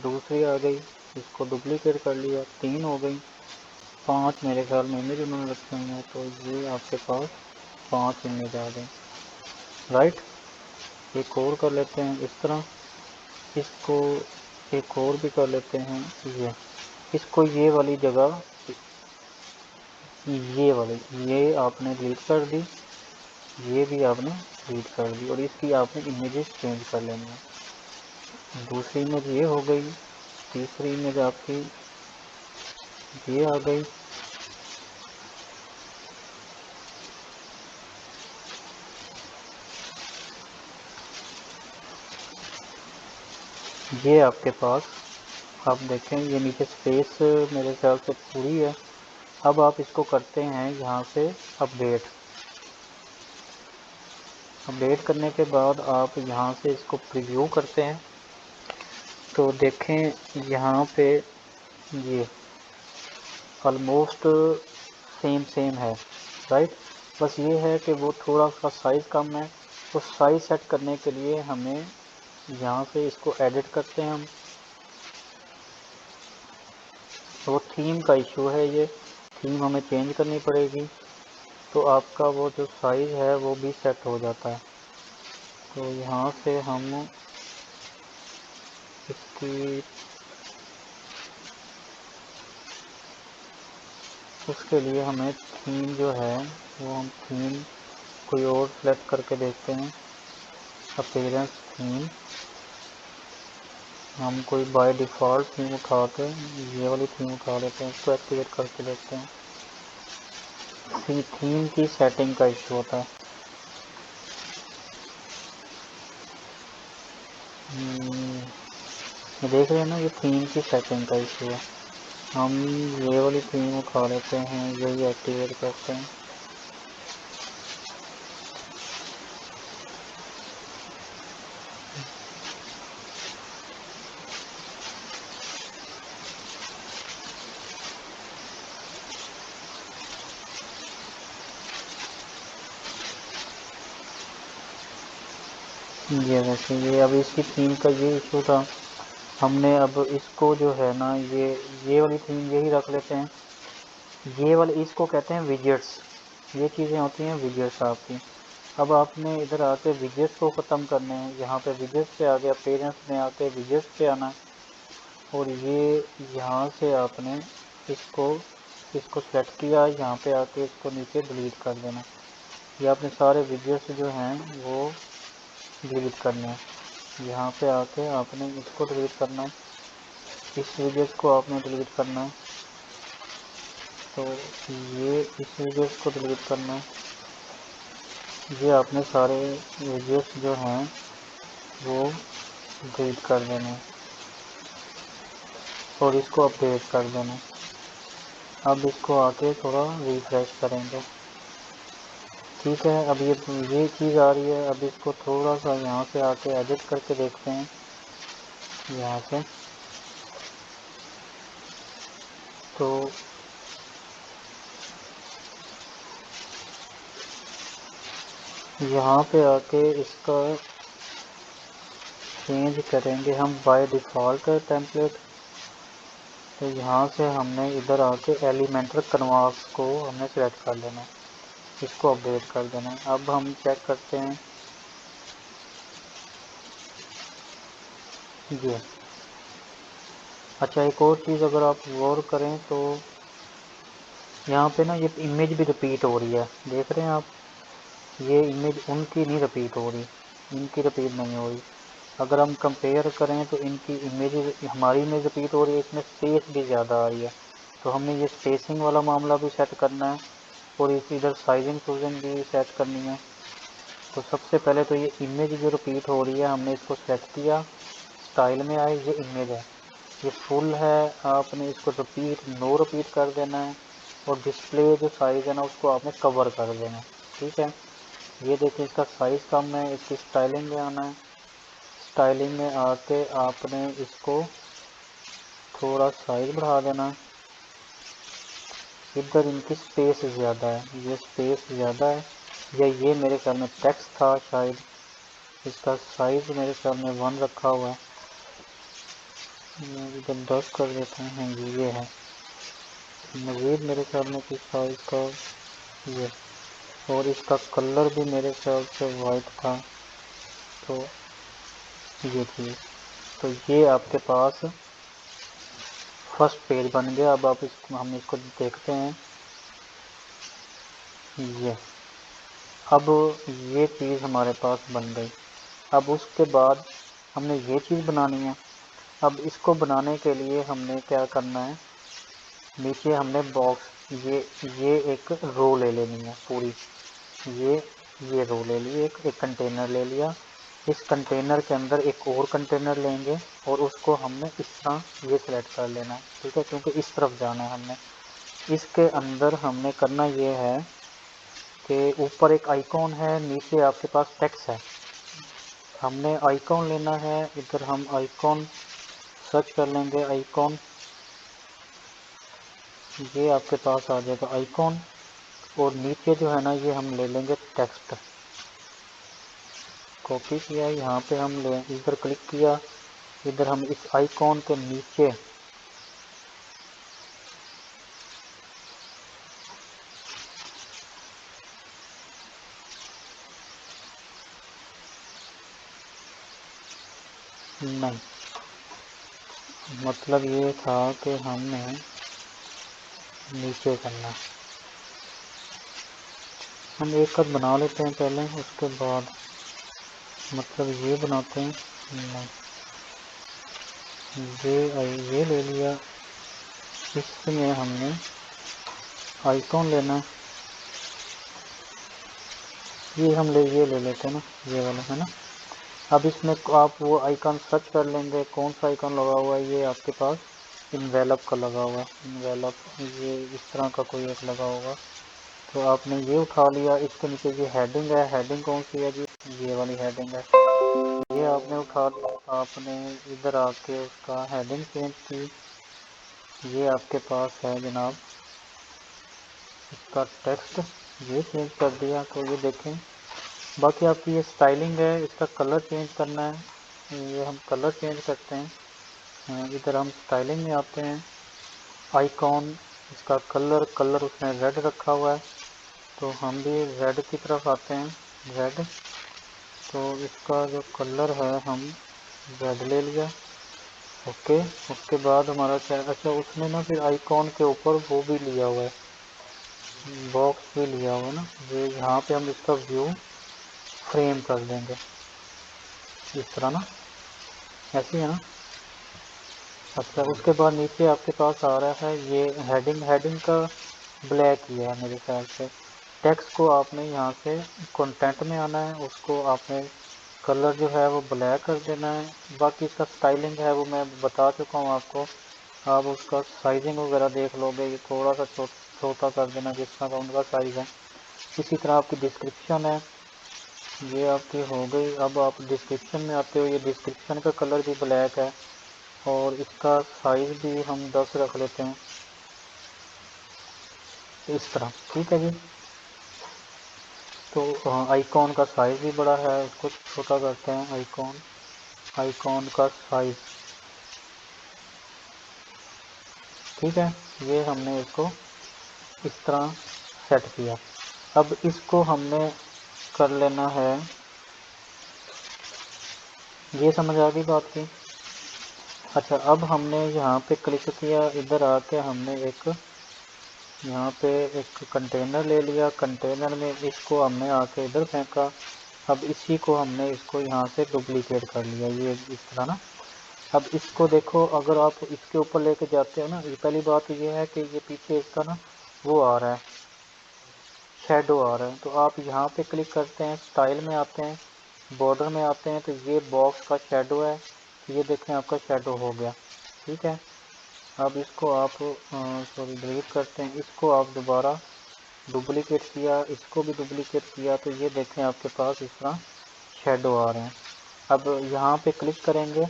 دوسری آ گئی، اس کو ڈپلیکیٹ کر لیا، 3 ہو گئی، 5 میرے خیال میں امیج انہوں نے رکھے ہوئے ہیں، تو یہ آپ کے پاس 5 امیج آ گئی، رائٹ۔ ایک اور کر لیتے ہیں اس طرح، اس کو ایک اور بھی کر لیتے ہیں، اس کو یہ والی جگہ، یہ والی یہ آپ نے ڈیلیٹ کر دی، یہ بھی آپ نے ڈیلیٹ کر دی، اور اس کی آپ نے امیجز چینج کر لینی ہے، دوسری امیج یہ ہو گئی، تیسری امیج آپ کی یہ آ گئی، یہ آپ کے پاس، آپ دیکھیں یہ نیچے سپیس میرے خیال سے پوری ہے، اب آپ اس کو کرتے ہیں یہاں سے اپڈیٹ، اپڈیٹ کرنے کے بعد آپ یہاں سے اس کو پریویو کرتے ہیں، تو دیکھیں یہاں پہ یہ آلموسٹ سیم ہے رائٹ. بس یہ ہے کہ وہ تھوڑا سا سائز کم ہے. اس سائز سیٹ کرنے کے لیے ہمیں یہاں سے اس کو ایڈٹ کرتے ہیں ہم. وہ تھیم کا ایشو ہے, یہ تھیم ہمیں چینج کرنی پڑے گی, تو آپ کا وہ جو سائز ہے وہ بھی سیٹ ہو جاتا ہے. تو یہاں سے ہم اس کی اس کے لیے ہمیں تھیم جو ہے وہ ہم تھیم کوئی اور سلیکٹ کر کے دیکھتے ہیں. اپیرنس تھیم ہم کوئی بائی ڈیفالٹ تھیم اٹھا کے یہ والی تھیم اٹھا لیتے ہیں, اس کو ایکٹیویٹ کر کے دیکھتے ہیں. تھیم کی سیٹنگ کا ایشو ہوتا ہے. دیکھ رہے ہیں نا, یہ تھیم کی سیٹنگ کا ایشو ہے. ہم یہ والی تھیم اٹھا لیتے ہیں, یہی ایکٹیویٹ کرتے ہیں. یہ ویسے یہ اب اس کی تھیم کا یہ ایشو تھا, ہم نے اب اس کو جو ہے نا یہ والی تھیم یہی رکھ لیتے ہیں. یہ والی اس کو کہتے ہیں ویجٹس, یہ چیزیں ہوتی ہیں ویجٹس آپ کی. اب آپ نے ادھر آ کے ویجٹس کو ختم کرنے ہیں, یہاں پہ ویجٹس پہ آ کے اپیرنس میں آ کے ویجٹس پہ آنا ہے, اور یہ یہاں سے آپ نے اس کو سلیکٹ کیا, یہاں پہ آ کے اس کو نیچے ڈیلیٹ کر دینا. یہ آپ نے سارے ویجٹس جو ہیں وہ ڈیلیٹ کرنے ہیں. یہاں پہ آ کے آپ نے اس کو ڈیلیٹ کرنا ہے, اس ویجٹس کو آپ نے ڈیلیٹ کرنا ہے. تو یہ اس ویجٹس کو ڈیلیٹ کرنا ہے. یہ آپ نے سارے ویجٹس جو ہیں وہ ڈیلیٹ کر دینے ہیں اور اس کو اپڈیٹ کر دینا. اب اس کو آ کے تھوڑا ریفریش کریں گے. ٹھیک ہے, اب یہ چیز آ رہی ہے. اب اس کو تھوڑا سا یہاں سے آ کے ایڈٹ کر کے دیکھتے ہیں. یہاں سے تو یہاں پہ آ کے اس کا چینج کریں گے ہم بائی ڈیفالٹ ٹیمپلیٹ. تو یہاں سے ہم نے ادھر آ کے ایلیمنٹل کنواس کو ہم نے سلیکٹ کر لینا, اس کو اپڈیٹ کر دینا. اب ہم چیک کرتے ہیں یہ. اچھا, ایک اور چیز اگر آپ غور کریں تو یہاں پہ نا یہ امیج بھی رپیٹ ہو رہی ہے, دیکھ رہے ہیں آپ, یہ امیج ان کی نہیں رپیٹ ہو رہی, ان کی رپیٹ نہیں ہو رہی. اگر ہم کمپیئر کریں تو ان کی امیج ہماری امیج رپیٹ ہو رہی ہے, اس میں اسپیس بھی زیادہ آ رہی ہے. تو ہم نے یہ اسپیسنگ والا معاملہ بھی سیٹ کرنا ہے, اور اس ادھر سائزنگ بھی سیٹ کرنی ہے. تو سب سے پہلے تو یہ امیج جو رپیٹ ہو رہی ہے ہم نے اس کو سیٹ کیا, اسٹائل میں آئے, یہ امیج ہے, یہ فل ہے. آپ نے اس کو نو رپیٹ کر دینا ہے, اور ڈسپلے جو سائز ہے نا اس کو آپ نے کور کر دینا ہے. ٹھیک ہے, یہ دیکھیں اس کا سائز کم ہے. اس کی اسٹائلنگ میں آنا ہے, اسٹائلنگ میں آ کے آپ نے اس کو تھوڑا سائز بڑھا دینا. ادھر ان کی اسپیس زیادہ ہے, یہ اسپیس زیادہ ہے, یا یہ میرے خیال میں ٹیکسٹ تھا شاید. اس کا سائز میرے خیال میں 1 رکھا ہوا ہے, میں ادھر 10 کر دیتا ہوں. جی یہ ہے مزید میرے خیال میں کس سائز کا یہ, اور اس کا کلر بھی میرے خیال سے وائٹ تھا. تو یہ چیز, تو یہ آپ کے پاس فرسٹ پیج بن گیا. اب آپ ہم اس کو دیکھتے ہیں. یہ اب یہ چیز ہمارے پاس بن گئی. اب اس کے بعد ہم نے یہ چیز بنانی ہے. اب اس کو بنانے کے لیے ہم نے کیا کرنا ہے, نیچے ہم نے باکس یہ ایک رو لے لینی ہے پوری. یہ رو لے لی, ایک کنٹینر لے لیا. اس کنٹینر کے اندر ایک اور کنٹینر لیں گے, اور اس کو ہم نے اس طرح یہ سلیکٹ کر لینا ہے. ٹھیک ہے, کیونکہ اس طرف جانا ہے ہم نے. اس کے اندر ہم نے کرنا یہ ہے کہ اوپر ایک آئیکن ہے, نیچے آپ کے پاس ٹیکسٹ ہے. ہم نے آئیکن لینا ہے, ادھر ہم آئیکن سرچ کر لیں گے. آئیکن یہ آپ کے پاس آ جائے گا آئیکن. اور نیچے جو ہے نا یہ ہم لے لیں گے ٹیکسٹ، کاپی کیا، یہاں پہ ہم لیں ادھر کلک کیا، ادھر ہم اس آئیکن کے نیچے نہیں، مطلب یہ تھا کہ ہم نے نیچے کرنا، ہم ایک خط بنا لیتے ہیں پہلے، اس کے بعد مطلب یہ بناتے ہیں، نہیں یہ لے لیا، اس میں ہم نے آئیکن لینا ہے، یہ لے لیتے ہیں نا، یہ والا ہے نا۔ اب اس میں آپ وہ آئیکن سرچ کر لیں گے، کون سا آئیکن لگا ہوا ہے، یہ آپ کے پاس انویلپ کا لگا ہوا ہے، انویلپ یہ اس طرح کا کوئی ایک لگا ہوگا، تو آپ نے یہ اٹھا لیا، اس کے نیچے یہ ہیڈنگ ہے، ہیڈنگ کون سی ہے جی، یہ والی ہیڈنگ ہے، یہ آپ نے اٹھا لیا، آپ نے ادھر آ کے اس کا ہیڈنگ چینج کی، یہ آپ کے پاس ہے جناب اس کا ٹیکسٹ، یہ چینج کر دیا، تو یہ دیکھیں باقی آپ کی یہ سٹائلنگ ہے، اس کا کلر چینج کرنا ہے، یہ ہم کلر چینج کرتے ہیں، ادھر ہم سٹائلنگ میں آتے ہیں، آئیکن اس کا کلر اس نے ریڈ رکھا ہوا ہے، تو ہم بھی ریڈ کی طرف آتے ہیں، ریڈ، تو اس کا جو کلر ہے ہم ریڈ لے لیا، اوکے، اس کے بعد ہمارا کیا، اچھا اس نے نا پھر آئیکن کے اوپر وہ بھی لیا ہوا ہے، باکس بھی لیا ہوا ہے نا، یہ یہاں پہ ہم اس کا ویو فریم کر دیں گے اس طرح نا، ایسے ہے نا۔ اچھا اس کے بعد نیچے آپ کے پاس آ رہا ہے یہ ہیڈنگ کا بلیک ہی ہے میرے خیال سے، ٹیکسٹ کو آپ نے یہاں سے کنٹینٹ میں آنا ہے، اس کو آپ نے کلر جو ہے وہ بلیک کر دینا ہے، باقی اس کا سٹائلنگ ہے وہ میں بتا چکا ہوں آپ کو، آپ اس کا سائزنگ وغیرہ دیکھ لو گے، یہ تھوڑا سا چھوٹا کر دینا جس طرح کا ان کا سائز ہے، اسی طرح آپ کی ڈسکرپشن ہے، یہ آپ کی ہو گئی، اب آپ ڈسکرپشن میں آتے ہو، یہ ڈسکرپشن کا کلر بھی بلیک ہے، اور اس کا سائز بھی ہم 10 رکھ لیتے ہیں، اس طرح، ٹھیک ہے جی، تو آئیکن کا سائز بھی بڑا ہے، اس کو چھوٹا کرتے ہیں، آئیکن کا سائز، ٹھیک ہے، یہ ہم نے اس کو اس طرح سیٹ کیا، اب اس کو ہم نے کر لینا ہے، یہ سمجھ آ گئی بات کی۔ اچھا اب ہم نے یہاں پہ کلک کیا، ادھر آ کے ہم نے یہاں پہ ایک کنٹینر لے لیا، کنٹینر میں اس کو ہم نے آ کے ادھر پھینکا، اب اسی کو ہم نے اس کو یہاں سے ڈپلیکیٹ کر لیا، یہ اس طرح نا، اب اس کو دیکھو اگر آپ اس کے اوپر لے کے جاتے ہو نا، یہ پہلی بات یہ ہے کہ یہ پیچھے اس کا نا وہ آ رہا ہے، شیڈو آ رہا ہے، تو آپ یہاں پہ کلک کرتے ہیں، سٹائل میں آتے ہیں، بارڈر میں آتے ہیں، تو یہ باکس کا شیڈو ہے، یہ دیکھیں آپ کا شیڈو ہو گیا، ٹھیک ہے، اب اس کو آپ سوری ڈیلیٹ کرتے ہیں، اس کو آپ دوبارہ ڈپلیکیٹ کیا، اس کو بھی ڈپلیکیٹ کیا، تو یہ دیکھیں آپ کے پاس اس طرح شیڈو آ رہے ہیں، اب یہاں پہ کلک کریں گے،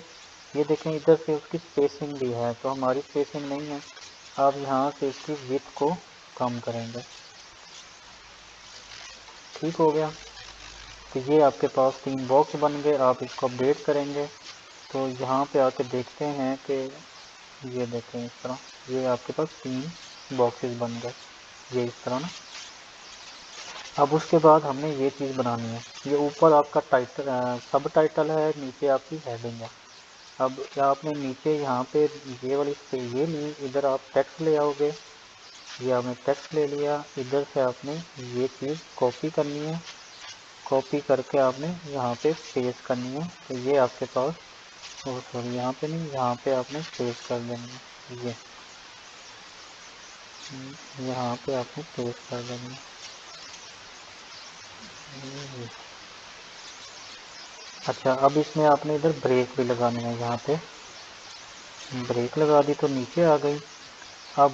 یہ دیکھیں ادھر سے اس کی اسپیسنگ بھی ہے، تو ہماری اسپیسنگ نہیں ہے، آپ یہاں سے اس کی وڈتھ کو کم کریں گے، ٹھیک ہو گیا، تو یہ آپ کے پاس 3 باکس بن گئے، آپ اس کو اپڈیٹ کریں گے، تو یہاں پہ آ کے دیکھتے ہیں کہ یہ دیکھیں اس طرح یہ آپ کے پاس 3 باکسز بن گئے، یہ اس طرح نا، اب اس کے بعد ہم نے یہ چیز بنانی ہے، یہ اوپر آپ کا ٹائٹل سب ٹائٹل ہے، نیچے آپ کی ہیڈنگ ہے، اب آپ نے نیچے یہاں پہ یہ والی یہ لی، ادھر آپ ٹیکسٹ لے آؤ گے، یہ آپ نے ٹیکسٹ لے لیا، ادھر سے آپ نے یہ چیز کاپی کرنی ہے، کاپی کر کے آپ نے یہاں پہ پیسٹ کرنی ہے، تو یہ آپ کے پاس سوری یہاں پہ نہیں، یہاں پہ آپ نے پیسٹ کر دینی ہے، یہاں پہ آپ نے پیسٹ کر دینی ہے، اچھا اب اس میں آپ نے ادھر بریک بھی لگانی ہے، یہاں پہ بریک لگا دی تو نیچے آ گئی، اب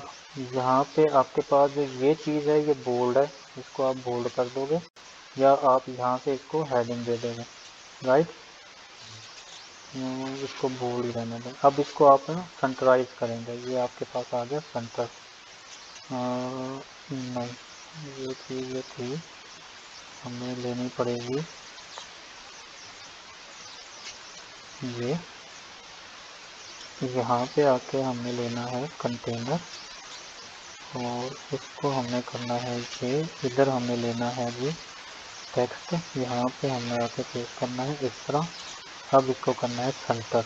یہاں پہ آپ کے پاس جو یہ چیز ہے یہ بولڈ ہے، اس کو آپ بولڈ کر دو گے، یا آپ یہاں سے اس کو ہیڈنگ دے دیں گے، رائٹ، اس کو بولڈ ہی رہنے دیں، اب اس کو آپ نا سنٹرائز کریں گے، یہ آپ کے پاس آ گیا سنٹر، نہیں یہ چیز تھی ہمیں لینی پڑے گی یہ، یہاں پہ آ کے ہمیں لینا ہے کنٹینر، اور اس کو ہمیں کرنا ہے یہ، ادھر ہمیں لینا ہے جی ٹیکسٹ، یہاں پہ ہمیں آ کے پیسٹ کرنا ہے اس طرح. اب اس کو کرنا ہے سینٹر.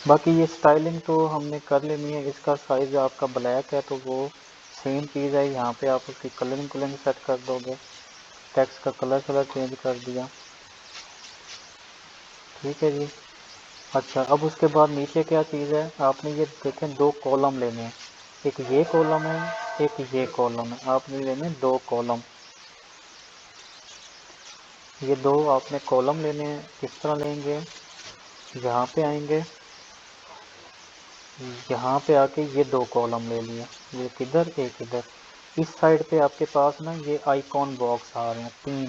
باقی یہ سٹائلنگ تو ہم نے کر لینی ہے. اس کا سائز آپ کا بلیک ہے تو وہ سیم چیز ہے، یہاں پہ آپ اس کی کلرنگ سیٹ کر دو گے، ٹیکسٹ کا کلر چینج کر دیا. ٹھیک ہے جی. اچھا اب اس کے بعد نیچے کیا چیز ہے، آپ نے یہ دیکھیں دو کالم لینے ہیں، ایک یہ کالم ہے ایک یہ کالم ہے. آپ نے لینے دو کالم، یہ دو آپ نے کالم لینے ہیں. کس طرح لیں گے، یہاں پہ آئیں گے، یہاں پہ آ کے یہ دو کالم لے لیا، یہ کدھر ایک ادھر. اس سائڈ پہ آپ کے پاس نا یہ آئیکن باکس آ رہے ہیں تین،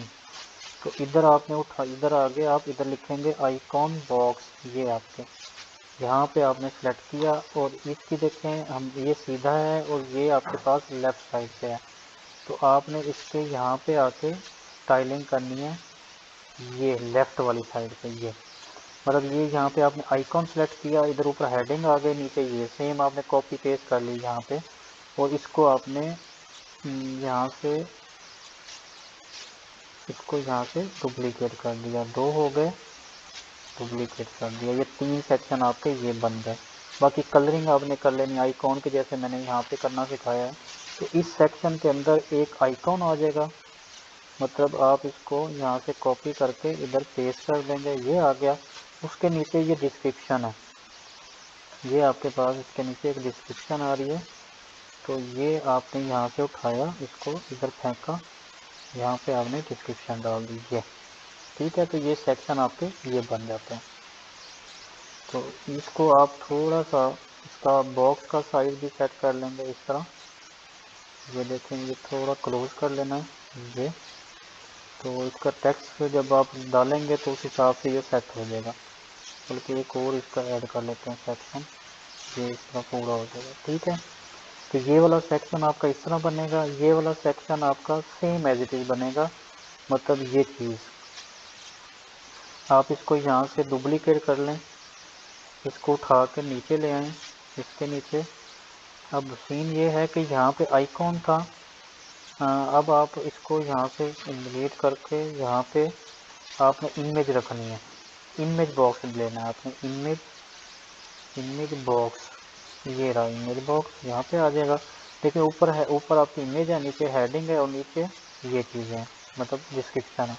تو ادھر آپ نے اٹھا، ادھر آگے آپ ادھر لکھیں گے آئیکن باکس. یہ آپ کے یہاں پہ آپ نے سلیکٹ کیا، اور اس کی دیکھیں ہم یہ سیدھا ہے اور یہ آپ کے پاس لیفٹ سائڈ پہ ہے، تو آپ نے اس کے یہاں پہ آ کے اسٹائلنگ کرنی ہے یہ لیفٹ والی سائڈ پہ. یہ مطلب یہ یہاں پہ آپ نے آئیکن سلیکٹ کیا، ادھر اوپر ہیڈنگ آ گئی، نیچے یہ سیم آپ نے کاپی پیسٹ کر لی یہاں پہ، اور اس کو آپ نے یہاں سے اس کو یہاں سے ڈپلیکیٹ کر دیا. دو ہو گئے، ڈپلیکیٹ کر دیا. یہ تین سیکشن آپ کے یہ بن گئے. باقی کلرنگ آپ نے کر لینی آئیکن کے جیسے میں نے یہاں پہ کرنا سکھایا ہے. تو اس سیکشن کے اندر ایک آئیکن آ جائے گا، مطلب آپ اس کو یہاں سے کاپی کر کے ادھر پیسٹ کر دیں گے، یہ آ گیا. اس کے نیچے یہ ڈسکرپشن ہے، یہ آپ کے پاس اس کے نیچے ایک ڈسکرپشن آ رہی ہے، تو یہ آپ نے یہاں سے اٹھایا، اس کو ادھر پھینکا، یہاں پہ آپ نے ڈسکرپشن ڈال دی. ٹھیک ہے، تو یہ سیکشن آپ کے یہ بن جاتے ہیں. تو اس کو آپ تھوڑا سا اس کا باکس کا سائز بھی سیٹ کر لیں گے اس طرح. یہ دیکھیں یہ تھوڑا کلوز کر لینا ہے یہ، تو اس کا ٹیکسٹ جب آپ ڈالیں گے تو اس حساب سے یہ سیٹ ہو جائے گا. بلکہ ایک اور اس کا ایڈ کر لیتے ہیں سیکشن، یہ اس طرح پورا ہو جائے گا. ٹھیک ہے، تو یہ والا سیکشن آپ کا اس طرح بنے گا. یہ والا سیکشن آپ کا سیم ایز اٹ از بنے گا، مطلب یہ چیز آپ اس کو یہاں سے ڈپلیکیٹ کر لیں، اس کو اٹھا کے نیچے لے آئیں، اس کے نیچے. اب سین یہ ہے کہ یہاں پہ آئیکن تھا، اب آپ اس کو یہاں سے ڈیلیٹ کر کے یہاں پہ آپ نے امیج رکھنی ہے، امیج باکس لینا ہے آپ نے. امیج باکس، یہ رہا امیج باکس، یہاں پہ آ جائے گا. دیکھیں اوپر ہے، اوپر آپ کی امیج ہے، نیچے ہیڈنگ ہے، اور نیچے یہ چیزیں ہیں مطلب ڈسکرپشن ہے.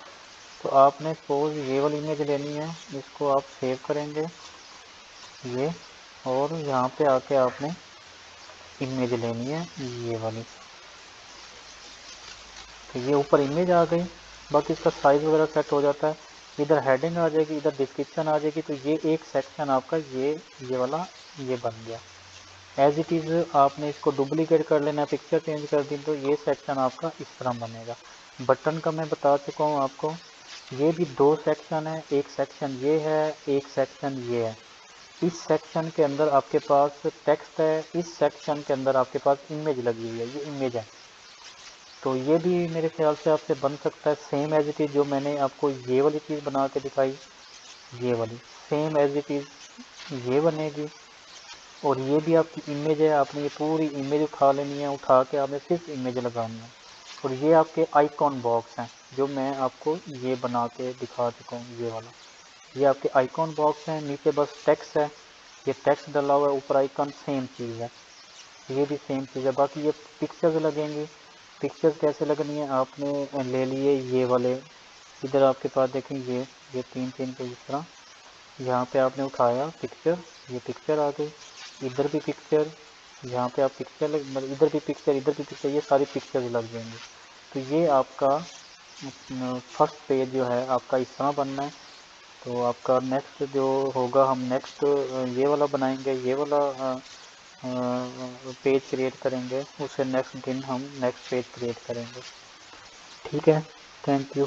تو آپ نے سپوز یہ والی امیج لینی ہے، اس کو آپ سیو کریں گے یہ، اور یہاں پہ آ کے آپ نے امیج لینی ہے یہ والی. تو یہ اوپر امیج آ گئی. باقی اس کا سائز وغیرہ سیٹ ہو جاتا ہے. ادھر ہیڈنگ آ جائے گی، ادھر ڈسکرپشن آ جائے گی. تو یہ ایک سیکشن آپ کا یہ والا یہ بن گیا. ایز اٹ از آپ نے اس کو ڈپلیکیٹ کر لینا، پکچر چینج کر دی، تو یہ سیکشن آپ کا اس طرح بنے گا. بٹن کا میں بتا چکا ہوں آپ کو، یہ بھی دو سیکشن ہے، ایک سیکشن یہ ہے، ایک سیکشن یہ ہے. اس سیکشن کے اندر آپ کے پاس ٹیکسٹ ہے، اس سیکشن کے اندر آپ کے پاس امیج لگی ہوئی ہے، یہ امیج ہے. تو یہ بھی میرے خیال سے آپ سے بن سکتا ہے سیم ایز اٹ از. جو میں نے آپ کو یہ والی چیز بنا کے دکھائی، یہ والی سیم ایز اٹ از یہ بنے گی. اور یہ بھی آپ کی امیج ہے، آپ نے یہ پوری امیج اٹھا لینی ہے، اٹھا کے آپ نے صرف امیج لگانی ہے. اور یہ آپ کے آئیکن باکس ہیں جو میں آپ کو یہ بنا کے دکھا چکا ہوں، یہ والا یہ آپ کے آئیکن باکس ہیں. نیچے بس ٹیکسٹ ہے، یہ ٹیکسٹ ڈلا ہوا ہے، اوپر آئیکن سیم چیز ہے، یہ بھی سیم چیز ہے. باقی یہ پکچرز لگیں گی. پکچرز کیسے لگنی ہے، آپ نے لے لیے یہ والے، ادھر آپ کے پاس دیکھیں یہ تین تین کے اس طرح، یہاں پہ آپ نے اٹھایا پکچر، یہ پکچر آ گئی. ادھر بھی پکچر، یہاں پہ آپ پکچر ادھر بھی پکچر، ادھر بھی پکچر، یہ ساری پکچرز لگ جائیں گی. تو یہ آپ کا فرسٹ پیج جو ہے آپ کا اس طرح بننا ہے. تو آپ کا نیکسٹ جو ہوگا، ہم نیکسٹ یہ والا بنائیں گے، یہ والا پیج کریٹ کریں گے، اسے نیکسٹ دن ہم نیکسٹ پیج کریٹ کریں گے. ٹھیک ہے، تھینک یو.